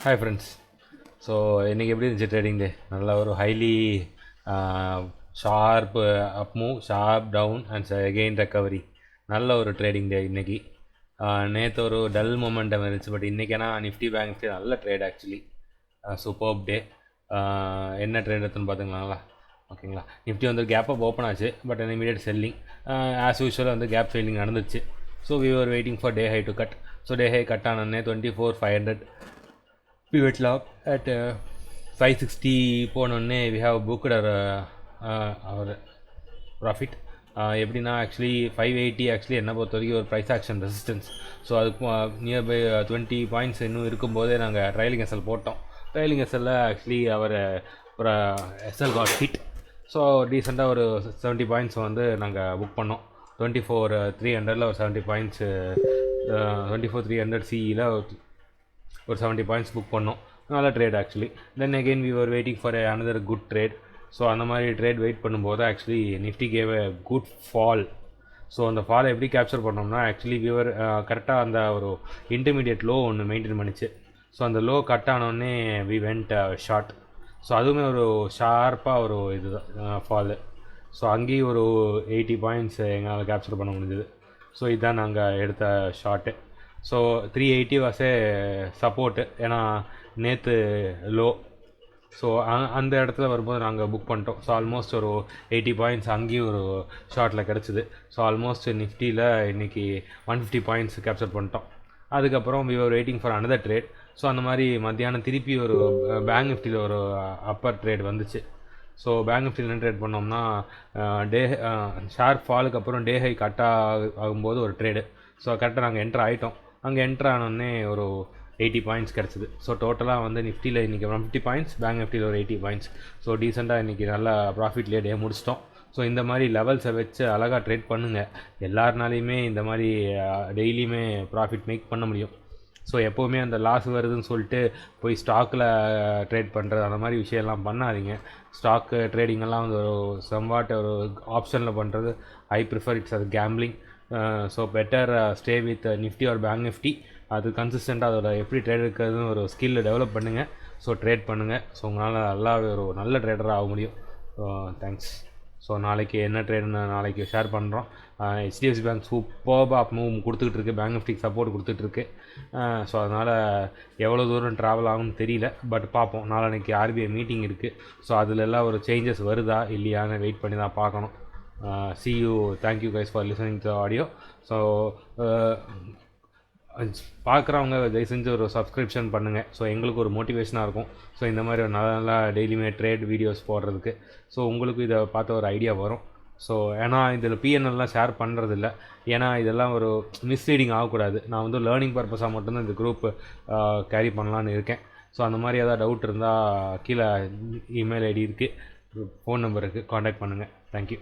Hi friends. So இன்றைக்கி எப்படி இருந்துச்சு ட்ரேடிங் டே? நல்ல ஒரு highly sharp up move, sharp down and again recovery. நல்ல ஒரு ட்ரேடிங் டே இன்றைக்கி. நேற்று ஒரு டல் மொமெண்டம் இருந்துச்சு, பட் இன்றைக்கேனா நிஃப்டி பேங்க் நிஃப்டி நல்ல ட்ரேட் ஆக்சுவலி. Superb day. என்ன ட்ரேட் எடுத்துன்னு பார்த்துங்களாங்களா? ஓகேங்களா, நிஃப்டி வந்து கேப் அப் ஓப்பன் ஆச்சு, but immediate selling. As usual வந்து கேப் ஃபில்லிங் நடந்துச்சு. So we are waiting for day high to cut. So day high cut ஆனே 24,500 pivot lock at 560 போனோடனே we have booked our profit. எப்படின்னா actually 580 actually என்ன பொறுத்த வரைக்கும் ஒரு ப்ரைஸ் ஆக்ஷன் ரெசிஸ்டன்ஸ். ஸோ அதுக்கு நியர்பை 20 பாயிண்ட்ஸ் இன்னும் இருக்கும்போதே நாங்கள் ட்ரைலிங் எஸ்எல் போட்டோம். ட்ரைலிங் எஸ்எல்லில் ஆக்சுவலி அவர் எஸ்எல் காட் ஹிட். ஸோ ரீசெண்டாக ஒரு 70 பாயிண்ட்ஸ் வந்து நாங்கள் புக் பண்ணோம். 24,300 ஒரு 70 பாயிண்ட்ஸு, 24,300 சிஇயில் ஒரு 70 பாயிண்ட்ஸ் புக் பண்ணோம். நல்ல trade actually. Then again we are waiting for another good trade. So அந்த மாதிரி ட்ரேட் வெயிட் பண்ணும்போது actually Nifty gave a good fall. So அந்த ஃபாலை எப்படி கேப்சர் பண்ணோம்னா ஆக்சுவலி விவர் கரெக்டாக அந்த ஒரு இன்டர்மீடியட் லோ ஒன்று மெயின்டைன் பண்ணிச்சு. ஸோ அந்த லோ கட் ஆனோடனே வி வெண்ட் ஷார்ட். ஸோ அதுவுமே ஒரு ஷார்ப்பாக ஒரு இதுதான் ஃபாலு. ஸோ அங்கேயும் ஒரு 80 பாயிண்ட்ஸ் எங்களால் கேப்சர் பண்ண முடிஞ்சுது. ஸோ இதுதான் நாங்கள் எடுத்த ஷார்ட்டு. ஸோ 380 வாசே சப்போர்ட்டு, ஏன்னா நேற்று லோ. ஸோ அந்த இடத்துல வரும்போது நாங்கள் புக் பண்ணிட்டோம். ஸோ ஆல்மோஸ்ட் ஒரு 80 பாயிண்ட்ஸ் அங்கேயும் ஒரு ஷார்ட்டில் கிடச்சிது. ஸோ ஆல்மோஸ்ட் நிஃப்டியில் இன்றைக்கி 150 பாயிண்ட்ஸ் கேப்சர் பண்ணிட்டோம். அதுக்கப்புறம் we are waiting for another trade. So அந்த மாதிரி மத்தியானம் திருப்பி ஒரு பேங்க் நிஃப்டியில் ஒரு அப்பர் ட்ரேட் வந்துச்சு. ஸோ பேங்க் நிஃப்டியில் என்ன ட்ரேட் பண்ணோம்னா டே ஷார்ப் ஃபாலுக்கு அப்புறம் டே ஹை கட் ஆகும்போது ஒரு ட்ரேடு. ஸோ கரெக்டாக நாங்கள் என்ட்ரு ஆகிட்டோம். அங்கே என்ட்ரு ஆனோடனே ஒரு 80 பாயிண்ட்ஸ் கிடச்சிது. ஸோ டோட்டலாக வந்து நிஃப்டியில் இன்றைக்கி 150 பாயிண்ட்ஸ், பேங்க் நிஃப்டியில் ஒரு 80 பாயிண்ட்ஸ். ஸோ டீசெண்டாக இன்றைக்கி நல்லா ப்ராஃபிட்லேயே டே முடிச்சிட்டோம். ஸோ இந்த மாதிரி லெவல்ஸை வச்சு அழகாக ட்ரேட் பண்ணுங்கள். எல்லாருனாலையுமே இந்த மாதிரி டெய்லியுமே ப்ராஃபிட் மேக் பண்ண முடியும். ஸோ எப்போவுமே அந்த லாஸ் வருதுன்னு சொல்லிட்டு போய் ஸ்டாக்கில் ட்ரேட் பண்ணுறது அந்த மாதிரி விஷயம்லாம் பண்ணாதீங்க. ஸ்டாக்கு ட்ரேடிங்கெல்லாம் வந்து ஒரு சம்வாட் ஒரு ஆப்ஷனில் பண்ணுறது ஐ ப்ரிஃபர். இட்ஸ் அது gambling. So better stay with Nifty R bank Nifty. அது கன்சிஸ்டண்ட்டாக அதோட எப்படி ட்ரேட் இருக்கிறதுன்னு ஒரு ஸ்கில்லை டெவலப் பண்ணுங்கள். ஸோ ட்ரேட் பண்ணுங்கள். ஸோ உங்களால் நல்லா ஒரு நல்ல ட்ரேடராக ஆக முடியும். தேங்க்ஸ். ஸோ நாளைக்கு என்ன ட்ரேடுன்னு நாளைக்கு ஷேர் பண்ணுறோம். ஹெச்டிஎஃப்சி பேங்க் சூப்பர்பாக மூவ் கொடுத்துக்கிட்டு இருக்குது, பேங்க் நிஃப்டிக்கு சப்போர்ட் கொடுத்துட்ருக்கு. ஸோ அதனால் எவ்வளோ தூரம் ட்ராவல் ஆகும்னு தெரியல, பட் பார்ப்போம். நாளைக்கு ஆர்பிஐ மீட்டிங் இருக்குது. ஸோ அதிலெல்லாம் ஒரு சேஞ்சஸ் வருதா இல்லையான்னு வெயிட் பண்ணி தான் பார்க்கணும். See you. Thank you guys for listening to the audio. So பார்க்குறவங்க தயவு செஞ்சு ஒரு சப்ஸ்கிரிப்ஷன் பண்ணுங்கள். ஸோ எங்களுக்கு ஒரு மோட்டிவேஷனாக இருக்கும். ஸோ இந்த மாதிரி ஒரு நல்லா டெய்லியுமே ட்ரேட் வீடியோஸ் போடுறதுக்கு. ஸோ உங்களுக்கு இதை பார்த்த ஒரு ஐடியா வரும். ஸோ ஏன்னா இதில் பிஎன்எல்லாம் ஷேர் பண்ணுறதில்ல, ஏன்னா இதெல்லாம் ஒரு மிஸ்லீடிங் ஆகக்கூடாது. நான் வந்து லேர்னிங் பர்பஸாக மட்டும்தான் இந்த குரூப் கேரி பண்ணலான்னு இருக்கேன். ஸோ அந்த மாதிரி ஏதாவது டவுட் இருந்தால் கீழே இமெயில் ஐடி இருக்குது, ஃபோன் நம்பர் இருக்குது, காண்டாக்ட் பண்ணுங்கள். தேங்க்யூ.